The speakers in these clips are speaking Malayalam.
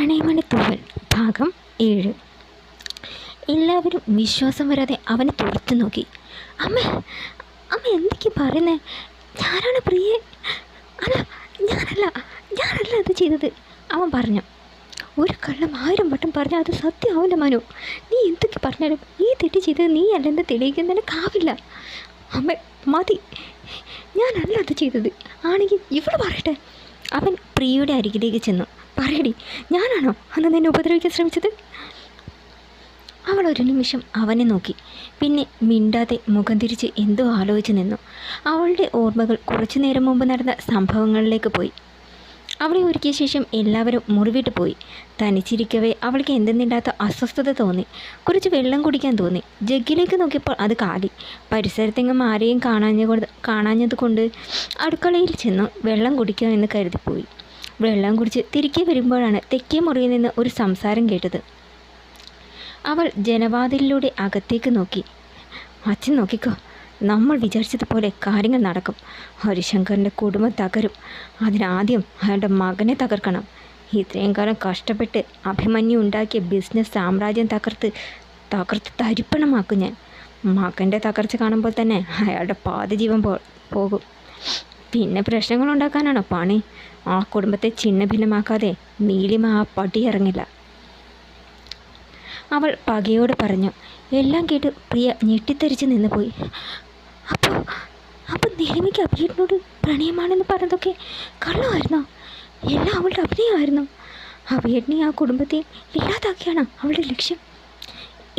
പ്രണയമണി തൂവൽ ഭാഗം 7. എല്ലാവരും വിശ്വാസം വരാതെ അവനെ തുറച്ചു നോക്കി. അമ്മ അമ്മ എന്തൊക്കെ പറയുന്നേ? ഞാനാണ് പ്രിയെ. അല്ല ഞാനല്ല അത് ചെയ്തത്, അവൻ പറഞ്ഞു. ഒരു കള്ളം 1000 വട്ടം പറഞ്ഞാൽ അത് സത്യമാവില്ല മനു. നീ എന്തൊക്കെ പറഞ്ഞാലും ഈ തെറ്റ് ചെയ്തത് നീ അല്ലെന്ന് തെളിയിക്കുന്നതിനേക്കാവില്ല. അമ്മ മതി, ഞാനല്ല അത് ചെയ്തത്. ആണെങ്കിൽ ഇവള് പറയട്ടെ. അവൻ പ്രിയയുടെ അരികിലേക്ക് ചെന്നു. പറയടി, ഞാനാണോ അന്ന് നിന്നെ ഉപദ്രവിക്കാൻ ശ്രമിച്ചത്? അവൾ ഒരു നിമിഷം അവനെ നോക്കി, പിന്നെ മിണ്ടാതെ മുഖം തിരിച്ച് എന്തോ ആലോചിച്ച് നിന്നു. അവളുടെ ഓർമ്മകൾ കുറച്ചു നേരം മുമ്പ് നടന്ന സംഭവങ്ങളിലേക്ക് പോയി. അവളെ ഒരുക്കിയ ശേഷം എല്ലാവരും മുറിവിട്ട് പോയി. തനിച്ചിരിക്കവേ അവൾക്ക് എന്തെന്നില്ലാത്ത അസ്വസ്ഥത തോന്നി. കുറച്ച് വെള്ളം കുടിക്കാൻ തോന്നി. ജഗ്ഗിലേക്ക് നോക്കിയപ്പോൾ അത് കാലി. പരിസരത്തെങ്ങും ആരെയും കാണാഞ്ഞതുകൊണ്ട് അടുക്കളയിൽ ചെന്നു വെള്ളം കുടിക്കാമെന്ന് കരുതിപ്പോയി. വെള്ളം കുടിച്ച് തിരികെ വരുമ്പോഴാണ് തെക്കേ മുറിയിൽ നിന്ന് ഒരു സംസാരം കേട്ടത്. അവൾ ജനവാതിലിലൂടെ അകത്തേക്ക് നോക്കി. അച്ഛൻ നോക്കിക്കോ, നമ്മൾ വിചാരിച്ചതുപോലെ കാര്യങ്ങൾ നടക്കും. ഹരിശങ്കറിൻ്റെ കുടുംബം തകരും. അതിനാദ്യം അയാളുടെ മകനെ തകർക്കണം. ഇത്രയും കാലം കഷ്ടപ്പെട്ട് അഭിമന്യു ഉണ്ടാക്കിയ ബിസിനസ് സാമ്രാജ്യം തകർത്ത് തരിപ്പണമാക്കും ഞാൻ. മകൻ്റെ തകർച്ച കാണുമ്പോൾ തന്നെ അയാളുടെ പാതി ജീവൻ പോകും. പിന്നെ പ്രശ്നങ്ങൾ ഉണ്ടാക്കാനാണോ പണി? ആ കുടുംബത്തെ ചിന്ന ഭിന്നമാക്കാതെ നീലിമ ആ പടി ഇറങ്ങില്ല. അവൾ പകയോട് പറഞ്ഞു. എല്ലാം കേട്ട് പ്രിയ ഞെട്ടിത്തെറിച്ച് നിന്ന് പോയി. അപ്പോൾ നീലിമയ്ക്ക് അഭിയേട്ടനോട് പ്രണയമാണെന്ന് പറഞ്ഞതൊക്കെ കള്ളമായിരുന്നോ? എല്ലാം അവളുടെ അഭിനയമായിരുന്നു. അഭിയേട്ടനെ ആ കുടുംബത്തെ ഇല്ലാതാക്കിയാണ് അവളുടെ ലക്ഷ്യം.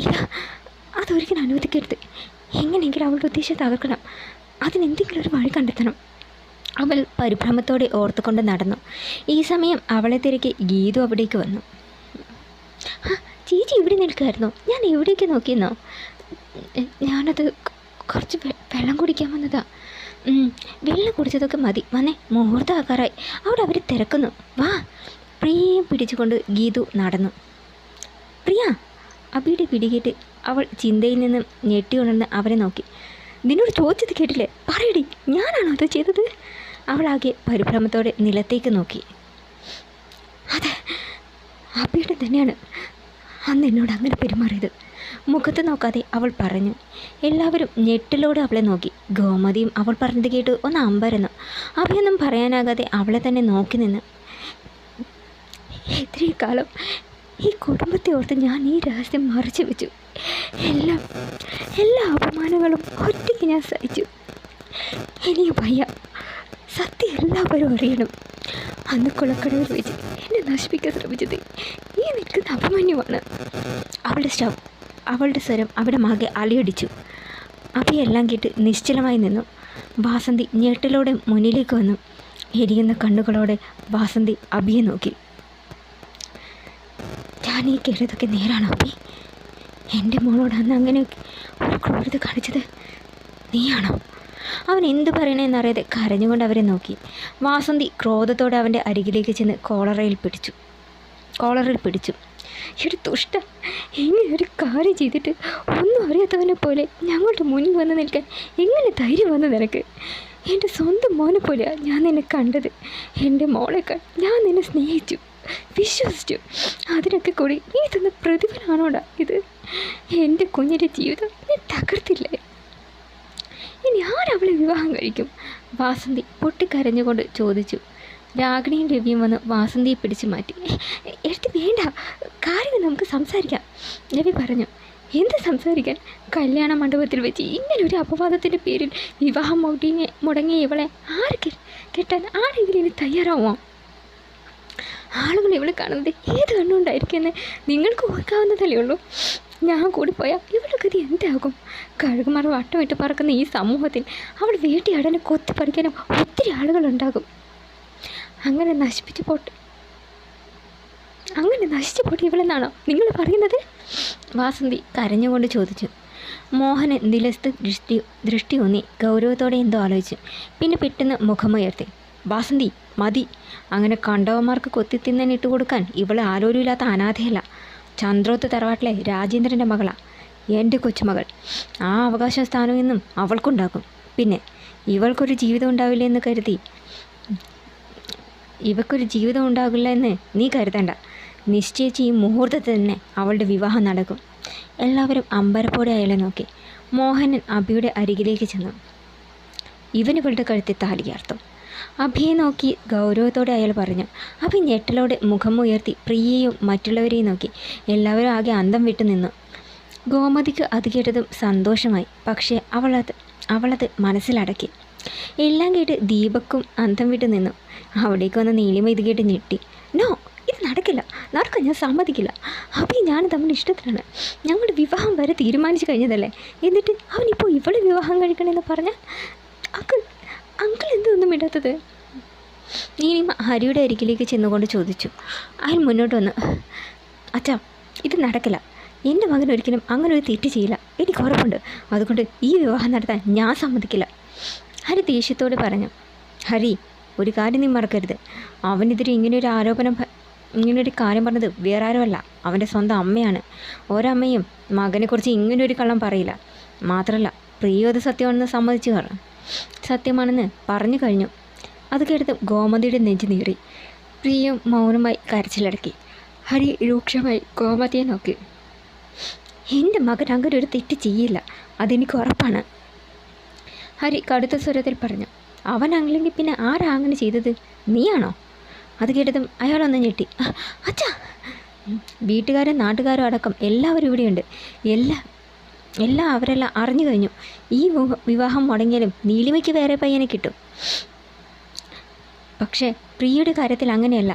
ഇല്ല, അതൊരിക്കലും അനുവദിക്കരുത്. എങ്ങനെയെങ്കിലും അവളുടെ ഉദ്ദേശം തകർക്കണം. അതിനെന്തെങ്കിലും ഒരു വഴി കണ്ടെത്തണം. അവൾ പരിഭ്രമത്തോടെ ഓർത്തുകൊണ്ട് നടന്നു. ഈ സമയം അവളെ തിരക്കി ഗീതു അവിടേക്ക് വന്നു. ചേച്ചി ഇവിടെ നിൽക്കുമായിരുന്നോ? ഞാൻ എവിടേക്ക് നോക്കിയെന്നോ? ഞാനത് കുറച്ച് വെള്ളം കുടിക്കാൻ വന്നതാ. വെള്ളം കുടിച്ചതൊക്കെ മതി, വന്നേ, മുഹൂർത്തം ആക്കാറായി. അവിടെ അവർ തിരക്കുന്നു, വാ. പ്രിയയും പിടിച്ചുകൊണ്ട് ഗീതു നടന്നു. പ്രിയ, അബിയുടെ പിടികേറ്റ് അവൾ ചിന്തയിൽ നിന്നും ഞെട്ടി ഉണർന്ന് അവരെ നോക്കി. നിന്നോട് ചോദിച്ചത് കേട്ടില്ലേ? പറയടി, ഞാനാണോ അത് ചെയ്തത്? അവളാകെ പരിഭ്രമത്തോടെ നിലത്തേക്ക് നോക്കി. അതെ, അബിയുടെ തന്നെയാണ് അന്ന് എന്നോട് അങ്ങനെ പെരുമാറിയത്. മുഖത്ത് നോക്കാതെ അവൾ പറഞ്ഞു. എല്ലാവരും ഞെട്ടിലോടെ അവളെ നോക്കി. ഗോമതിയും അവൾ പറഞ്ഞത് കേട്ട് ഒന്ന് അമ്പരന്നു. അബിയൊന്നും പറയാനാകാതെ അവളെ തന്നെ നോക്കി നിന്ന്. ഇത്രയും കാലം ഈ കുടുംബത്തെ ഓർത്ത് ഞാൻ ഈ രഹസ്യം മറച്ചു വെച്ചു. എല്ലാ അപമാനങ്ങളും ഒറ്റയ്ക്ക് ഞാൻ സഹിച്ചു. എനിക്ക് വയ്യ. സത്യം എല്ലാവരും അറിയണം. അന്ന് കുളക്കടവിൽ വെച്ച് എന്നെ നശിപ്പിക്കാൻ ശ്രമിച്ചത് ഈ നിൽക്കുന്ന അഭിമന്യുവാണ്. അവളുടെ സ്വരം അവിടെ മാകെ അലയടിച്ചു. അഭിയെല്ലാം കേട്ട് നിശ്ചലമായി നിന്നു. വാസന്തി ഞെട്ടലോടെ മുന്നിലേക്ക് വന്നു. എരിയുന്ന കണ്ണുകളോടെ വാസന്തി അഭിയെ നോക്കി. ഞാൻ ഈ കേട്ടതൊക്കെ നേരാണോ അഭി? എൻ്റെ മോളോട് അന്ന് അങ്ങനെ ഒരു ക്രൂരത കാണിച്ചത് നീയാണോ? അവൻ എന്തു പറയണമെന്നറിയാതെ കരഞ്ഞുകൊണ്ട് അവരെ നോക്കി. വാസന്തി ക്രോധത്തോടെ അവൻ്റെ അരികിലേക്ക് ചെന്ന് കോളറിൽ പിടിച്ചു. ഒരു ദുഷ്ട, ഇങ്ങനെ ഒരു കാര്യം ചെയ്തിട്ട് ഒന്നും അറിയാത്തവനെ പോലെ ഞങ്ങളുടെ മുന്നിൽ വന്ന് നിൽക്കാൻ എങ്ങനെ ധൈര്യം വന്നു നിനക്ക്? എൻ്റെ സ്വന്തം മോനെ പോലെയാണ് ഞാൻ നിന്നെ കണ്ടത്. എൻ്റെ മോളേക്കാൾ ഞാൻ നിന്നെ സ്നേഹിച്ചു, വിശ്വസിച്ചു. അതിനൊക്കെ കൂടി നീ തന്ന പ്രതിഫലമാണോടാ ഇത്? എൻ്റെ കുഞ്ഞിൻ്റെ ജീവിതം നീ തകർത്തില്ലേ? ഇനി ആരവളെ വിവാഹം കഴിക്കും? വാസന്തി പൊട്ടിക്കരഞ്ഞുകൊണ്ട് ചോദിച്ചു. രാഗിണിയും രവിയും വന്ന് വാസന്തിയെ പിടിച്ചു മാറ്റി. എടുത്ത് വേണ്ട, കാര്യങ്ങൾ നമുക്ക് സംസാരിക്കാം, രവി പറഞ്ഞു. എന്ത് സംസാരിക്കാൻ? കല്യാണ മണ്ഡപത്തിൽ വെച്ച് ഇങ്ങനെ ഒരു അപവാദത്തിൻ്റെ പേരിൽ വിവാഹം മുടങ്ങിയ ഇവളെ കെട്ടാൻ ആരെങ്കിലും ഇനി തയ്യാറാവുമോ? ആളുകൾ ഇവളെ കാണുന്നത് ഏത് കണ്ണുകൊണ്ടായിരിക്കുമെന്ന് നിങ്ങൾക്ക് ഓർക്കാവുന്നതല്ലേ ഉള്ളൂ. ഞാൻ കൂടി പോയാൽ ഇവളുടെ ഗതി എന്താകും? കഴുകുമാർ വട്ടമിട്ട് പറക്കുന്ന ഈ സമൂഹത്തിൽ അവൾ വേട്ടയാടാനും കൊത്തിപ്പറിക്കാനും ഒത്തിരി ആളുകളുണ്ടാകും. അങ്ങനെ നശിച്ചു പോട്ടെ ഇവളെന്നാണോ നിങ്ങൾ പറയുന്നത്? വാസന്തി കരഞ്ഞുകൊണ്ട് ചോദിച്ചു. മോഹന് നിലത്ത് ദൃഷ്ടി ഊന്നി ഗൗരവത്തോടെ എന്തോ ആലോചിച്ചു. പിന്നെ പെട്ടെന്ന് മുഖമുയർത്തി. വാസന്തി, മതി. അങ്ങനെ കണ്ടവന്മാർക്ക് കൊത്തിത്തിന്നാൻ ഇട്ടുകൊടുക്കാൻ ഇവളെ ആരോരുമില്ലാത്ത അനാഥയല്ല. ചന്ദ്രോത്ത് തറവാട്ടിലെ രാജേന്ദ്രൻ്റെ മകളാണ് എൻ്റെ കൊച്ചുമകൾ. ആ അവകാശ സ്ഥാനം എന്നും അവൾക്കുണ്ടാകും. പിന്നെ ഇവൾക്കൊരു ജീവിതം ഉണ്ടാവില്ല എന്ന് കരുതി ഇവക്കൊരു ജീവിതം ഉണ്ടാകില്ല എന്ന് നീ കരുതണ്ട. നിശ്ചയിച്ച് ഈ മുഹൂർത്തത്തിൽ തന്നെ അവളുടെ വിവാഹം നടക്കും. എല്ലാവരും അമ്പരപ്പോടെ അയാളെ നോക്കി. മോഹനൻ അഭിയുടെ അരികിലേക്ക് ചെന്നു. ഇവനിവളുടെ കഴുത്തിൽ താലിയാർത്തും. അഭിയെ നോക്കി ഗൗരവത്തോടെ അയാൾ പറഞ്ഞു. അഭി ഞെട്ടലോടെ മുഖമുയർത്തി പ്രിയയെയും മറ്റുള്ളവരെയും നോക്കി. എല്ലാവരും ആകെ അന്തം വിട്ടു നിന്നു. ഗോമതിക്ക് അത് കേട്ടതും സന്തോഷമായി. പക്ഷേ അവളത് മനസ്സിലടക്കി. എല്ലാം കേട്ട് ദീപക്കും അന്തം വിട്ടു നിന്നു. അവിടേക്ക് വന്ന നീലിമ ഇത് കേട്ട് ഞെട്ടി. നോ, ഇത് നടക്കില്ല, നടക്കാൻ ഞാൻ സമ്മതിക്കില്ല. അഭി ഞാൻ തമ്മിൽ ഇഷ്ടത്തിലാണ്. ഞങ്ങളുടെ വിവാഹം വരെ തീരുമാനിച്ചു കഴിഞ്ഞതല്ലേ, എന്നിട്ട് അവനിപ്പോൾ ഇവളെ വിവാഹം കഴിക്കണമെന്ന് പറഞ്ഞാൽ അങ്കിൾ എന്തൊന്നും ഇടാത്തത്? നീലിമ ഹരിയുടെ അരികിലേക്ക് ചെന്നുകൊണ്ട് ചോദിച്ചു. അയാൾ മുന്നോട്ട് വന്ന്, അച്ഛാ, ഇത് നടക്കില്ല. എൻ്റെ മകൻ ഒരിക്കലും അങ്ങനെ ഒരു തെറ്റ് ചെയ്യില്ല. എനിക്ക് ഉറപ്പുണ്ട്. അതുകൊണ്ട് ഈ വിവാഹം നടത്താൻ ഞാൻ സമ്മതിക്കില്ല. ഹരി ദേഷ്യത്തോടെ പറഞ്ഞു. ഹരി, ഒരു കാര്യം നീ മറക്കരുത്. അവനെതിരെ ഇങ്ങനൊരു കാര്യം പറഞ്ഞത് വേറെ ആരുമല്ല, അവൻ്റെ സ്വന്തം അമ്മയാണ്. ഒരമ്മയും മകനെക്കുറിച്ച് ഇങ്ങനൊരു കള്ളം പറയില്ല. മാത്രമല്ല, പ്രിയ അത് സത്യമാണെന്ന് പറഞ്ഞു കഴിഞ്ഞു. അത് കേട്ടത് ഗോമതിയുടെ നെഞ്ച് നീറി. പ്രിയം മൗനമായി കരച്ചിലടക്കി. ഹരി രൂക്ഷമായി ഗോമതിയെ നോക്കി. എൻ്റെ മകൻ അങ്ങനെ ഒരു തെറ്റ് ചെയ്യില്ല, അതെനിക്ക് ഉറപ്പാണ്. ഹരി കടുത്ത സ്വരത്തിൽ പറഞ്ഞു. അവനല്ലെങ്കിൽ പിന്നെ ആരാ അങ്ങനെ ചെയ്തത്? നീയാണോ? അത് കേട്ടതും അയാളൊന്ന് ഞെട്ടി. അച്ഛാ, വീട്ടുകാരും നാട്ടുകാരും അടക്കം എല്ലാവരും ഇവിടെയുണ്ട്. അവരെല്ലാം അറിഞ്ഞു കഴിഞ്ഞു. ഈ വിവാഹം മുടങ്ങിയാലും നീലിമയ്ക്ക് വേറെ പയ്യനെ കിട്ടും. പക്ഷേ പ്രിയയുടെ കാര്യത്തിൽ അങ്ങനെയല്ല.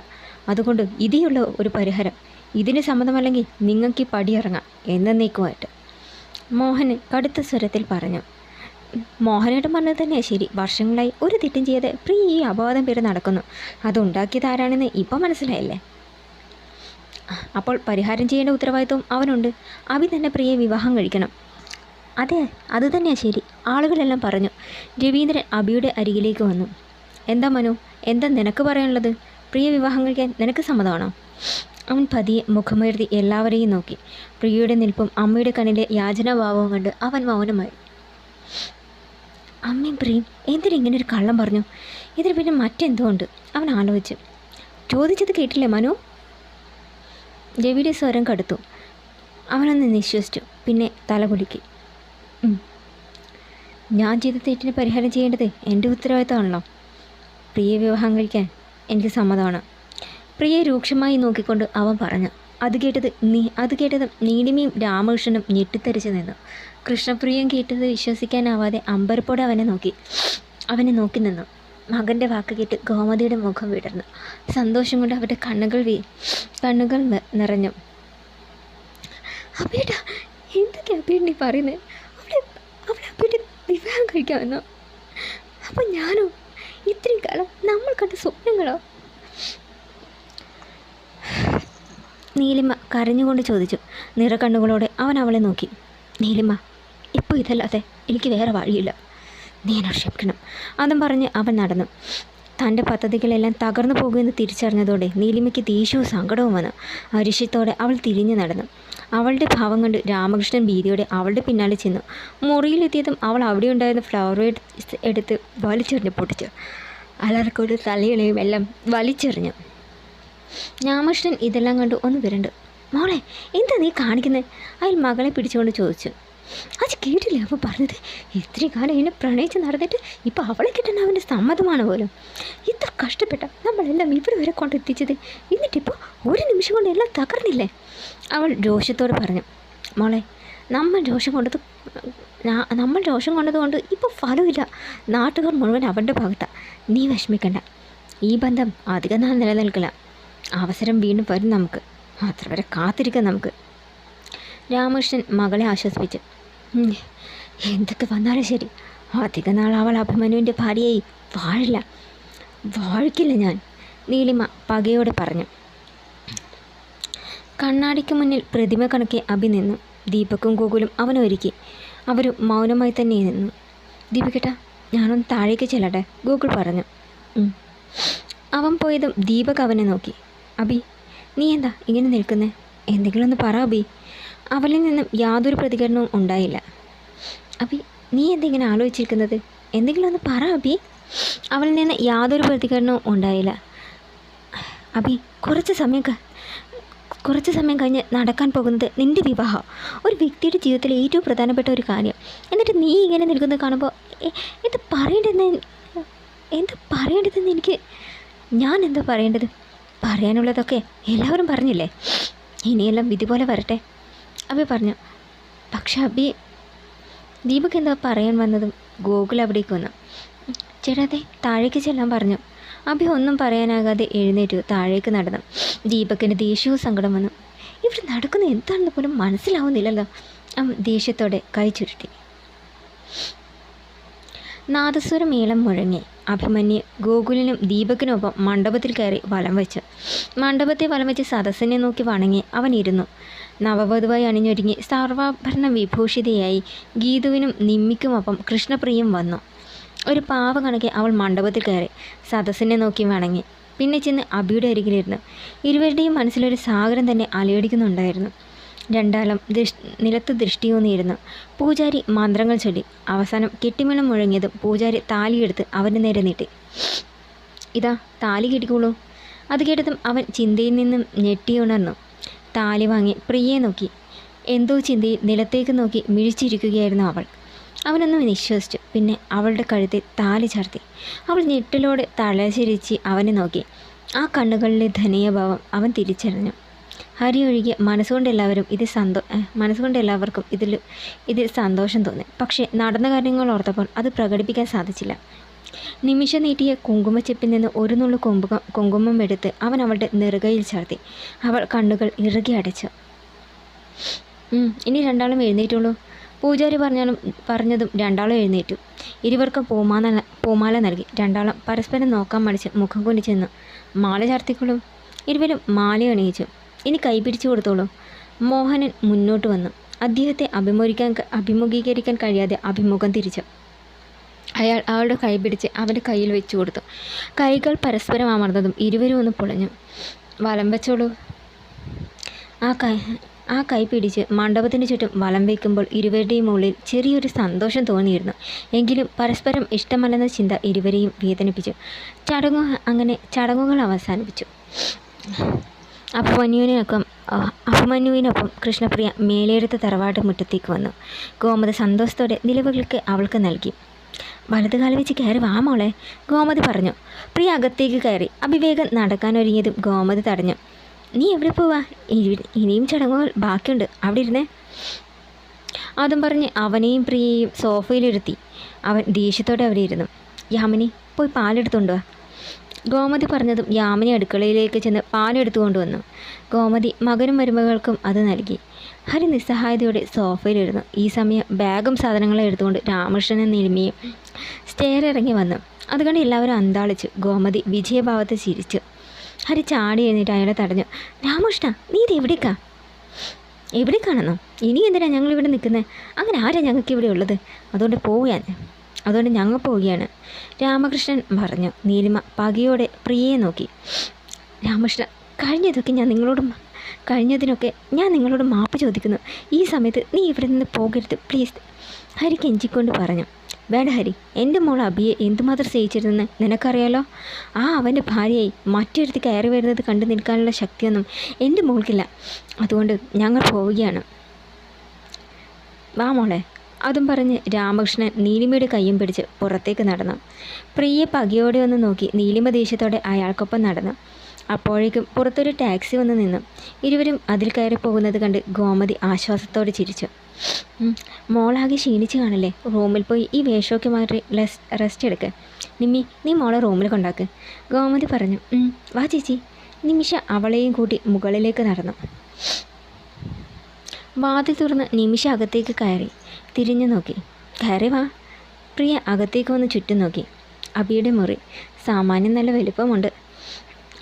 അതുകൊണ്ട് ഇതേയുള്ള ഒരു പരിഹാരം. ഇതിന് സമ്മതമല്ലെങ്കിൽ നിങ്ങൾക്ക് പടിയിറങ്ങാം എന്നേക്കുമായിട്ട്. മോഹന് കടുത്ത സ്വരത്തിൽ പറഞ്ഞു. മോഹനേട്ടൻ പറഞ്ഞത് തന്നെയാണ് ശരി. വർഷങ്ങളായി ഒരു തെറ്റും ചെയ്യാതെ പ്രിയ ഈ അപവാദം പേര് നടക്കുന്നു. അതുണ്ടാക്കിയത് ആരാണെന്ന് ഇപ്പം മനസ്സിലായല്ലേ? അപ്പോൾ പരിഹാരം ചെയ്യേണ്ട ഉത്തരവാദിത്വം അവനുണ്ട്. അഭി തന്നെ പ്രിയെ വിവാഹം കഴിക്കണം. അതെ, അത് തന്നെയാണ് ശരി, ആളുകളെല്ലാം പറഞ്ഞു. രവീന്ദ്രൻ അഭിയുടെ അരികിലേക്ക് വന്നു. എന്താ മനു, എന്താ നിനക്ക് പറയാനുള്ളത്? പ്രിയ വിവാഹം കഴിക്കാൻ നിനക്ക് സമ്മതമാണോ? അവൻ പതിയെ മുഖമുയർത്തി എല്ലാവരെയും നോക്കി. പ്രിയയുടെ നിൽപ്പും അമ്മയുടെ കണ്ണിലെ യാചനാഭാവവും കണ്ട് അവൻ മൗനമായി. അമ്മയും പ്രിയും എന്തിനിങ്ങനെ ഒരു കള്ളം പറഞ്ഞു? ഇതിന് പിന്നെ മറ്റെന്തോ ഉണ്ട്, അവൻ ആലോചിച്ചു. ചോദിച്ചത് കേട്ടില്ലേ മനു? രവിയുടെ സ്വരം കടുത്തു. അവനൊന്ന് നിശ്വസിച്ചു. പിന്നെ തലകുലുക്കി. ഞാൻ ചെയ്ത തെറ്റിന് പരിഹാരം ചെയ്യേണ്ടത് എൻ്റെ ഉത്തരവാദിത്തമാണല്ലോ. പ്രിയ വിവാഹം കഴിക്കാൻ എനിക്ക് സമ്മതമാണ്. പ്രിയെ രൂക്ഷമായി നോക്കിക്കൊണ്ട് അവൻ പറഞ്ഞു. അത് കേട്ടതും നീലിമയും രാമകൃഷ്ണനും ഞെട്ടിത്തെറിച്ച് നിന്നു. കൃഷ്ണപ്രിയം കേട്ടത് വിശ്വസിക്കാനാവാതെ അമ്പരപ്പോടെ അവനെ നോക്കി നിന്നു. മകൻ്റെ വാക്ക് കേട്ട് ഗോമതിയുടെ മുഖം വിടർന്നു. സന്തോഷം കൊണ്ട് അവരുടെ കണ്ണുകൾ നിറഞ്ഞു. അബേട്ടാ, എന്തൊക്കെയാ അബേട്ടനീ പറയുന്നത്? അവളെ അബേട്ട വിവാഹം കഴിക്കാമെന്നോ? അപ്പം ഞാനോ? ഇത്രയും കാലം നമ്മൾ കണ്ട സ്വപ്നങ്ങളോ? നീലിമ കരഞ്ഞുകൊണ്ട് ചോദിച്ചു. നിറക്കണ്ണുകളോടെ അവൻ അവളെ നോക്കി. നീലിമ, ഇപ്പോൾ ഇതല്ലാതെ എനിക്ക് വേറെ വഴിയില്ല. നീ എന്നോട് ക്ഷമിക്കണം. അതും പറഞ്ഞ് അവൻ നടന്നു. തൻ്റെ പദ്ധതികളെല്ലാം തകർന്നു പോകുമെന്ന് തിരിച്ചറിഞ്ഞതോടെ നീലിമയ്ക്ക് ദേഷ്യവും സങ്കടവും വന്നു. അരിശത്തോടെ അവൾ തിരിഞ്ഞു നടന്നു. അവളുടെ ഭാവം കണ്ട് രാമകൃഷ്ണൻ ഭീതിയോടെ അവളുടെ പിന്നാലെ ചെന്നു. മുറിയിലെത്തിയതും അവൾ അവിടെ ഉണ്ടായിരുന്ന ഫ്ലവർ എടുത്ത് വലിച്ചെറിഞ്ഞ് പൊട്ടിച്ചു. അലർക്കോട് തലയിളയും എല്ലാം വലിച്ചെറിഞ്ഞു. രാമകൃഷ്ണൻ ഇതെല്ലാം കണ്ടു ഒന്ന് വിരണ്ടു. മോളെ, എന്താ നീ കാണിക്കുന്നത്? അയാൾ മകളെ പിടിച്ചുകൊണ്ട് ചോദിച്ചു. അത് കേട്ടില്ലേ അപ്പോൾ പറഞ്ഞത്? ഇത്രയും കാലം എന്നെ പ്രണയിച്ച് നടന്നിട്ട് ഇപ്പോൾ അവളെ കിട്ടാൻ അവൻ്റെ സമ്മതമാണ് പോലും. ഇത്ര കഷ്ടപ്പെട്ട നമ്മളെല്ലാം ഇവിടെ വരെ കൊണ്ടെത്തിച്ചത്, എന്നിട്ടിപ്പോൾ ഒരു നിമിഷം കൊണ്ട് എല്ലാം തകർന്നില്ലേ? അവൾ രോഷത്തോട് പറഞ്ഞു. മോളെ, നമ്മൾ രോഷം കൊണ്ടതുകൊണ്ട് ഇപ്പോൾ ഫലമില്ല. നാട്ടുകാർ മുഴുവൻ അവൻ്റെ ഭാഗത്താണ്. നീ വിഷമിക്കണ്ട. ഈ ബന്ധം അധികം നാൾ നിലനിൽക്കില്ല. അവസരം വീണ്ടും വരും. നമുക്ക് അത്ര വരെ കാത്തിരിക്കാം നമുക്ക്. രാമകൃഷ്ണൻ മകളെ ആശ്വസിപ്പിച്ചു. എന്തൊക്കെ വന്നാലും ശരി, അധിക നാൾ അവൾ അഭിമന്യുവിൻ്റെ ഭാര്യയായി വാഴിക്കില്ല ഞാൻ, നീലിമ പകയോടെ പറഞ്ഞു. കണ്ണാടിക്ക് മുന്നിൽ പ്രതിമ കണക്കെ അഭി നിന്നു. ദീപക്കും ഗോകുലും അവനൊരുക്കി. അവരും മൗനമായി തന്നെ നിന്നു. ദീപികേട്ടാ, ഞാനൊന്ന് താഴേക്ക് ചെല്ലട്ടെ, ഗോകുൽ പറഞ്ഞു. അവൻ പോയതും ദീപക് അവനെ നോക്കി. അബി, നീ എന്താ ഇങ്ങനെ നിൽക്കുന്നേ? എന്തെങ്കിലും ഒന്ന് പറ അബി. അവളിൽ നിന്നും യാതൊരു പ്രതികരണവും ഉണ്ടായില്ല. അബി, നീ എന്തെങ്കിലും ആലോചിച്ചിരിക്കുന്നത്? എന്തെങ്കിലും ഒന്ന് പറ അബി. അവളിൽ നിന്ന് യാതൊരു പ്രതികരണവും ഉണ്ടായില്ല. അബി, കുറച്ച് കുറച്ച് സമയം കഴിഞ്ഞ് നടക്കാൻ പോകുന്നത് നിൻ്റെ വിവാഹം, ഒരു വ്യക്തിയുടെ ജീവിതത്തിലെ ഏറ്റവും പ്രധാനപ്പെട്ട ഒരു കാര്യം. എന്നിട്ട് നീ ഇങ്ങനെ നിൽക്കുന്നത് കാണുമ്പോൾ എന്താ പറയേണ്ടതെന്ന് ഞാൻ എന്താ പറയേണ്ടത്? പറയാനുള്ളതൊക്കെ എല്ലാവരും പറഞ്ഞില്ലേ, ഇനിയെല്ലാം വിധി പോലെ വരട്ടെ, അഭി പറഞ്ഞു. പക്ഷെ ദീപക് എന്താ പറയാൻ വന്നതും ഗോകുൽ അവിടേക്ക് വന്നു. ചേട്ടാ താഴേക്ക് ചെല്ലാൻ പറഞ്ഞു. അഭി ഒന്നും പറയാനാകാതെ എഴുന്നേറ്റു താഴേക്ക് നടന്നു. ദീപകിന് ദേഷ്യവും സങ്കടം വന്നു. ഇവിടെ നടക്കുന്നത് എന്താണെന്ന് പോലും മനസ്സിലാവുന്നില്ലല്ലോ. അവൻ ദേഷ്യത്തോടെ കൈ ചുരുട്ടി. നാദസ്വര മേളം മുഴങ്ങി. അഭിമന്യു ഗോകുലിനും ദീപകിനൊപ്പം മണ്ഡപത്തിൽ കയറി വലം വെച്ച് സദസ്സിനെ നോക്കി വണങ്ങി അവൻ ഇരുന്നു. നവവധുവായി അണിഞ്ഞൊരുങ്ങി സർവാഭരണ വിഭൂഷിതയായി ഗീതുവിനും നിമ്മിക്കുമൊപ്പം കൃഷ്ണപ്രിയും വന്നു. ഒരു പാവ കണക്കെ അവൾ മണ്ഡപത്തിൽ കയറി സദസ്സിനെ നോക്കി വണങ്ങി. പിന്നെ ചെന്ന് അഭിയുടെ അരികിലിരുന്നു. ഇരുവരുടെയും മനസ്സിലൊരു സാഗരം തന്നെ അലയടിക്കുന്നുണ്ടായിരുന്നു. രണ്ടാളും നിലത്ത് ദൃഷ്ടിയൂന്നിയിരുന്നു. പൂജാരി മന്ത്രങ്ങൾ ചൊല്ലി. അവസാനം കെട്ടിമേളം മുഴങ്ങിയതും പൂജാരി താലിയെടുത്ത് അവൻ്റെ നേരെ നീട്ടി. ഇതാ താലി കെട്ടിക്കോളൂ. അത് കേട്ടതും അവൻ ചിന്തയിൽ നിന്നും ഞെട്ടിയുണർന്നു. താലി വാങ്ങി പ്രിയയെ നോക്കി. എന്തോ ചിന്തയിൽ നിലത്തേക്ക് നോക്കി മിഴിച്ചിരിക്കുകയായിരുന്നു അവൾ. അവനൊന്നും വിശ്വസിച്ചു. പിന്നെ അവളുടെ കഴുത്തിൽ താലി ചാർത്തി. അവൾ ഞെട്ടിലോടെ തലചിരിച്ച് അവനെ നോക്കി. ആ കണ്ണുകളിലെ ധനീയഭാവം അവൻ തിരിച്ചറിഞ്ഞു. ഹരി ഒഴികെ മനസ്സുകൊണ്ട് എല്ലാവർക്കും ഇതിൽ സന്തോഷം തോന്നി. പക്ഷേ നടന്ന കാര്യങ്ങൾ ഓർത്തപ്പോൾ അത് പ്രകടിപ്പിക്കാൻ സാധിച്ചില്ല. നിമിഷം നീട്ടിയ കുങ്കുമച്ചെപ്പിൽ നിന്ന് ഒരു നുള്ളു കുങ്കുമം എടുത്ത് അവൻ അവളുടെ നെറുകയിൽ ചാർത്തി. അവൾ കണ്ണുകൾ ഇറുകി അടച്ചു. ഇനി രണ്ടാളും എഴുന്നേറ്റുള്ളൂ. പൂജാരി പറഞ്ഞതും രണ്ടാളും എഴുന്നേറ്റു. ഇരുവർക്കും പൂമാല നൽകി. രണ്ടാളും പരസ്പരം നോക്കാൻ മടിച്ച് മുഖം കുനിച്ചെന്നു. മാല ചാർത്തിക്കൊള്ളും. ഇരുവരും മാല അണിയിച്ചു. ഇനി കൈപിടിച്ചു കൊടുത്തോളൂ. മോഹനൻ മുന്നോട്ട് വന്നു. അദ്ദേഹത്തെ അഭിമുഖീകരിക്കാൻ കഴിയാതെ അഭിമുഖം തിരിച്ചു. അയാൾ അവളുടെ കൈ പിടിച്ച് അവൻ്റെ കയ്യിൽ വെച്ചു കൊടുത്തു. കൈകൾ പരസ്പരം അമർന്നതും ഇരുവരും ഒന്ന് പൊളഞ്ഞു. വലം വെച്ചോളൂ. ആ കൈ പിടിച്ച് മണ്ഡപത്തിന് ചുറ്റും വലം വയ്ക്കുമ്പോൾ ഇരുവരുടെയും ഉള്ളിൽ ചെറിയൊരു സന്തോഷം തോന്നിയിരുന്നു. എങ്കിലും പരസ്പരം ഇഷ്ടമല്ലെന്ന ചിന്ത ഇരുവരെയും വേദനിപ്പിച്ചു. ചടങ്ങുകൾ അവസാനിപ്പിച്ചു. അഭിമന്യുവിനൊപ്പം കൃഷ്ണപ്രിയ മേലെടുത്ത തറവാട്ട് മുറ്റത്തേക്ക് വന്നു. ഗോമതി സന്തോഷത്തോടെ നിലവുകൾക്ക് അവൾക്ക് നൽകി. വലതുകാലം വെച്ച് കയറി വാ മോളെ, ഗോമതി പറഞ്ഞു. പ്രിയ അകത്തേക്ക് കയറി. അഭിവേഗം നടക്കാനൊരുങ്ങിയതും ഗോമതി തടഞ്ഞു. നീ എവിടെ പോവാ? ഇനിയും ചടങ്ങുകൾ ബാക്കിയുണ്ട്, അവിടെ ഇരുന്നേ. അതും പറഞ്ഞ് അവനെയും പ്രിയയെയും സോഫയിലിരുത്തി. അവൻ ദേഷ്യത്തോടെ അവിടെ ഇരുന്നു. യാമിനി പോയി പാലെടുത്തുകൊണ്ടുവാ. ഗോമതി പറഞ്ഞതും യാമിനി അടുക്കളയിലേക്ക് ചെന്ന് പാലെടുത്തു കൊണ്ടുവന്നു. ഗോമതി മകനും മരുമകൾക്കും അത് നൽകി. ഹരി നിസ്സഹായതയോടെ സോഫയിലിരുന്നു. ഈ സമയം ബാഗും സാധനങ്ങളും എടുത്തുകൊണ്ട് രാമകൃഷ്ണനും നിലിമയും സ്റ്റെയർ ഇറങ്ങി വന്നു. അതുകൊണ്ട് എല്ലാവരും അന്താളിച്ചു. ഗോമതി വിജയഭാവത്തെ ചിരിച്ചു. ഹരി ചാടി എഴുന്നേറ്റ് അയാളെ തടഞ്ഞു. രാമകൃഷ്ണ, നീ ഇത് എവിടേക്കാണെന്നോ? ഇനി എന്തിനാ ഞങ്ങളിവിടെ നിൽക്കുന്നത്? അങ്ങനെ ആരാ ഞങ്ങൾക്ക് ഇവിടെ ഉള്ളത്? അതുകൊണ്ട് ഞങ്ങൾ പോവുകയാണ്, രാമകൃഷ്ണൻ പറഞ്ഞു. നീലിമ പകയോടെ പ്രിയയെ നോക്കി. രാമകൃഷ്ണ, കഴിഞ്ഞതിനൊക്കെ ഞാൻ നിങ്ങളോട് മാപ്പ് ചോദിക്കുന്നു. ഈ സമയത്ത് നീ ഇവിടെ നിന്ന് പോകരുത് പ്ലീസ്, ഹരി കെഞ്ചിക്കൊണ്ട് പറഞ്ഞു. വേണ്ട ഹരി, എൻ്റെ മോൾ അബിയെ എന്തുമാത്രം സ്നേഹിച്ചിരുന്നെന്ന് നിനക്കറിയാലോ. അവൻ്റെ ഭാര്യയായി മറ്റൊരുത്തി കയറി വരുന്നത് കണ്ടു നിൽക്കാനുള്ള ശക്തിയൊന്നും എൻ്റെ മോൾക്കില്ല. അതുകൊണ്ട് ഞങ്ങൾ പോവുകയാണ്, വാ മോളെ. അതും പറഞ്ഞ് രാമകൃഷ്ണൻ നീലിമയുടെ കയ്യും പിടിച്ച് പുറത്തേക്ക് നടന്നു. പ്രിയെ പകയോടെ ഒന്ന് നോക്കി നീലിമ ദേഷ്യത്തോടെ അയാൾക്കൊപ്പം നടന്നു. അപ്പോഴേക്കും പുറത്തൊരു ടാക്സി വന്ന് നിന്നു. ഇരുവരും അതിൽ കയറി പോകുന്നത് കണ്ട് ഗോമതി ആശ്വാസത്തോടെ ചിരിച്ചു. മോളാകെ ക്ഷീണിച്ച് കാണില്ലേ, റൂമിൽ പോയി ഈ വേഷമൊക്കെ മാറി റെസ്റ്റ് എടുക്കുക. നിമ്മി, നീ മോളെ റൂമിൽ കൊണ്ടാക്ക്, ഗോമതി പറഞ്ഞു. വാ ചേച്ചി. നിമിഷ അവളെയും കൂട്ടി മുകളിലേക്ക് നടന്നു. വാതിൽ തുറന്ന് നിമിഷ അകത്തേക്ക് കയറി തിരിഞ്ഞു നോക്കി. കയറി വാ. പ്രിയ അകത്തേക്ക് വന്ന് ചുറ്റും നോക്കി. അബിയുടെ മുറി സാമാന്യം നല്ല വലുപ്പമുണ്ട്.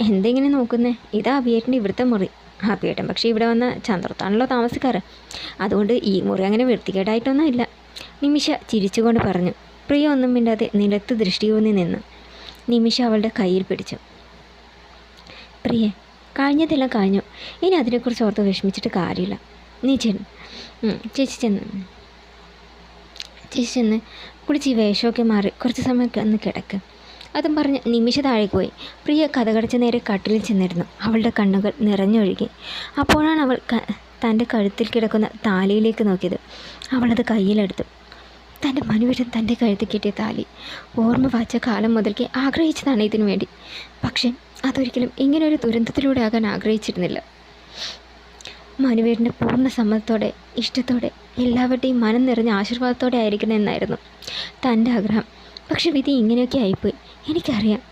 എന്തെങ്ങനെ നോക്കുന്നേ? ഇതാ അബിയേട്ടൻ്റെ ഇവിടുത്തെ മുറി. അബിയേട്ടൻ പക്ഷേ ഇവിടെ വന്ന ചന്ദ്രത്താണല്ലോ താമസിക്കാറ്, അതുകൊണ്ട് ഈ മുറി അങ്ങനെ വൃത്തികേടായിട്ടൊന്നും ഇല്ല, നിമിഷ ചിരിച്ചുകൊണ്ട് പറഞ്ഞു. പ്രിയ ഒന്നും മിണ്ടാതെ നിലത്ത് ദൃഷ്ടിയൂന്നി നിന്നു. നിമിഷ അവളുടെ കയ്യിൽ പിടിച്ചു. പ്രിയ, കഴിഞ്ഞതെല്ലാം കഴിഞ്ഞു. ഇനി അതിനെക്കുറിച്ച് ഓർത്ത് വിഷമിച്ചിട്ട് കാര്യമില്ല. നീ ചേച്ചി ചെന്ന് കുളിച്ച് ഈ വേഷമൊക്കെ മാറി കുറച്ച് സമയം ഒന്ന് കിടക്ക്. അതും പറഞ്ഞ് നിമിഷ താഴേക്ക് പോയി. പ്രിയ കഥകടച്ച് നേരെ കട്ടിലിൽ ചെന്നിരുന്നു. അവളുടെ കണ്ണുകൾ നിറഞ്ഞൊഴുകി. അപ്പോഴാണ് അവൾ തൻ്റെ കഴുത്തിൽ കിടക്കുന്ന താലിയിലേക്ക് നോക്കിയത്. അവളത് കയ്യിലെടുത്തു. തൻ്റെ മനുവേട്ടൻ തൻ്റെ കഴുത്തിൽ കിട്ടിയ താലി. ഓർമ്മ വായിച്ച കാലം മുതൽക്ക് ആഗ്രഹിച്ചതാണ് ഇതിനു വേണ്ടി. പക്ഷേ അതൊരിക്കലും ഇങ്ങനൊരു ദുരന്തത്തിലൂടെ ആകാൻ ആഗ്രഹിച്ചിരുന്നില്ല. മനുവേട്ടൻ്റെ പൂർണ്ണ സമ്മതത്തോടെ, ഇഷ്ടത്തോടെ, എല്ലാവരുടെയും മനം നിറഞ്ഞ ആശീർവാദത്തോടെ ആയിരിക്കണമെന്നായിരുന്നു തൻ്റെ ആഗ്രഹം. പക്ഷെ വിധി ഇങ്ങനെയൊക്കെ ആയിപ്പോയി. എനിക്കറിയാം,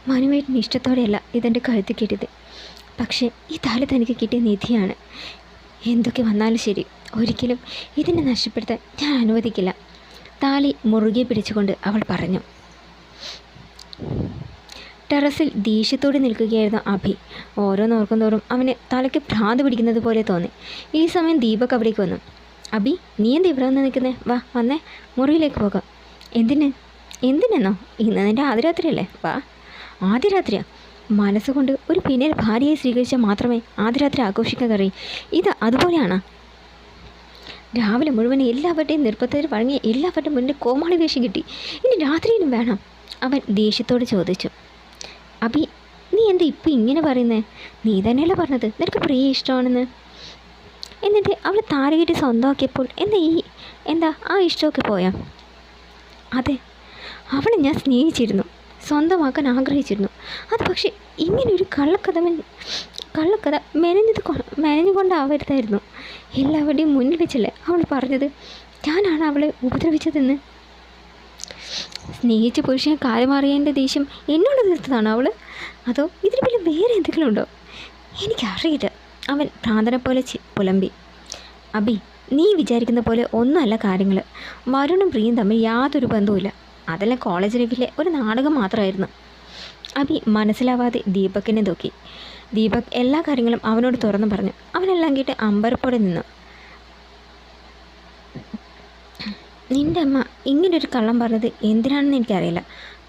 മനുവേട്ടന് ഇഷ്ടത്തോടെയല്ല ഇതെൻ്റെ കഴുത്തിൽ കിട്ടിയത്. പക്ഷേ ഈ താലി തനിക്ക് കിട്ടിയ നിധിയാണ്. എന്തൊക്കെ വന്നാലും ശരി, ഒരിക്കലും ഇതിനെ നഷ്ടപ്പെടുത്താൻ ഞാൻ അനുവദിക്കില്ല. താലി മുറുകെ പിടിച്ചുകൊണ്ട് അവൾ പറഞ്ഞു. ടെറസിൽ ദേഷ്യത്തോടെ നിൽക്കുകയായിരുന്നു അഭി. ഓരോന്നോർക്കുന്തോറും അവന് തലയ്ക്ക് ഭ്രാന്ത് പിടിക്കുന്നത് പോലെ തോന്നി. ഈ സമയം ദീപക് അവിടേക്ക് വന്നു. അഭി, നീ എന്താ ഇവിടെ വന്ന് നിൽക്കുന്നേ? വാ, വന്നേ, മുറിയിലേക്ക് പോകാം. എന്തിനെന്നോ? ഇന്ന് നിൻ്റെ ആദ്യരാത്രിയല്ലേ? വാ. ആദ്യരാത്രിയാ? മനസ്സുകൊണ്ട് ഒരു പിന്നീട് ഭാര്യയെ സ്വീകരിച്ചാൽ മാത്രമേ ആദ്യരാത്രി ആഘോഷിക്കാൻ കഴിയൂ. ഇത് അതുപോലെയാണ്. രാവിലെ മുഴുവൻ എല്ലാവരുടെയും നിർബന്ധത്തിൽ വഴങ്ങിയ എല്ലാവരുടെയും മുന്നിൽ കോമാളി വേഷം കിട്ടി. ഇനി രാത്രിയിലും വേണം? അവൻ ദേഷ്യത്തോട് ചോദിച്ചു. അഭി, നീ എന്താ ഇപ്പം ഇങ്ങനെ പറയുന്നേ? നീ തന്നെയല്ലേ പറഞ്ഞത് നിനക്ക് പ്രിയ ഇഷ്ടമാണെന്ന്. എന്നിട്ട് അവൾ താരകേറ്റ് സ്വന്തമാക്കിയപ്പോൾ എന്താ ആ ഇഷ്ടമൊക്കെ പോയാ? അതെ, അവളെ ഞാൻ സ്നേഹിച്ചിരുന്നു, സ്വന്തമാക്കാൻ ആഗ്രഹിച്ചിരുന്നു. അത് പക്ഷേ ഇങ്ങനൊരു കള്ളക്കഥ മെനഞ്ഞുകൊണ്ടാവരുതായിരുന്നു. എല്ലാവരുടെയും മുന്നിൽ വെച്ചല്ലേ അവൾ പറഞ്ഞത് ഞാനാണ് അവളെ ഉപദ്രവിച്ചതെന്ന്. സ്നേഹിച്ച പുരുഷനെ കാലുമാറിയതിൻ്റെ ദേഷ്യം എന്നോട് തീർത്തതാണോ അവൾ? അതോ ഇതിന് പിന്നെ വേറെ എന്തെങ്കിലും ഉണ്ടോ? എനിക്കറിയില്ല. അവൻ ഭ്രാന്തനെ പോലെ പുലമ്പി. അഭി, നീ വിചാരിക്കുന്ന പോലെ ഒന്നുമല്ല കാര്യങ്ങൾ. വരുണും പ്രിയും തമ്മിൽ യാതൊരു ബന്ധവുമില്ല. അതെല്ലാം കോളേജ് ലൈഫിലെ ഒരു നാടകം മാത്രമായിരുന്നു. അഭി മനസ്സിലാവാതെ ദീപകിനെ നോക്കി. ദീപക് എല്ലാ കാര്യങ്ങളും അവനോട് തുറന്നു പറഞ്ഞു. അവനെല്ലാം കേട്ട് അമ്പരപ്പോടെ നിന്നു. നിൻ്റെ അമ്മ ഇങ്ങനൊരു കള്ളം പറഞ്ഞത് എന്തിനാണെന്ന് എനിക്കറിയില്ല.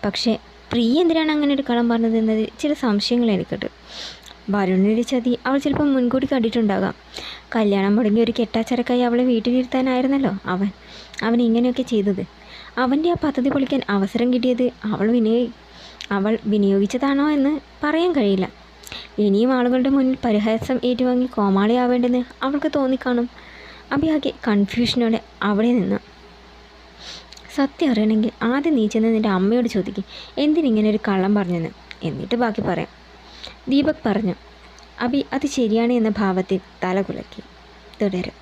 പക്ഷേ പ്രിയ എന്തിനാണ് അങ്ങനെ ഒരു കള്ളം പറഞ്ഞത് എന്നത് ചില സംശയങ്ങൾ എനിക്കുണ്ട്. വരുണിൻ്റെ ചതി അവൾ ചിലപ്പോൾ മുൻകൂട്ടി കണ്ടിട്ടുണ്ടാകാം. കല്യാണം മുടങ്ങി ഒരു കെട്ടാച്ചരക്കായി അവളെ വീട്ടിലിരുത്താനായിരുന്നല്ലോ അവൻ ഇങ്ങനെയൊക്കെ ചെയ്തത്. അവൻ്റെ ആ പദ്ധതി പൊളിക്കാൻ അവസരം കിട്ടിയത് അവൾ വിനിയോഗിച്ചതാണോ എന്ന് പറയാൻ കഴിയില്ല. ഇനിയും ആളുകളുടെ മുന്നിൽ പരിഹാസം ഏറ്റുവാങ്ങി കോമാളിയാവേണ്ടെന്ന് അവൾക്ക് തോന്നിക്കാണും. അഭിയാകെ കൺഫ്യൂഷനോടെ അവിടെ നിന്ന്. സത്യം അറിയണമെങ്കിൽ ആദ്യം നീ ചെന്ന് നിൻ്റെ അമ്മയോട് ചോദിക്കും എന്തിനിങ്ങനെ ഒരു കള്ളം പറഞ്ഞെന്ന്, എന്നിട്ട് ബാക്കി പറയാം, ദീപക് പറഞ്ഞു. അഭി അത് ശരിയാണ് എന്ന ഭാവത്തിൽ തല കുലക്കി. തുടരും.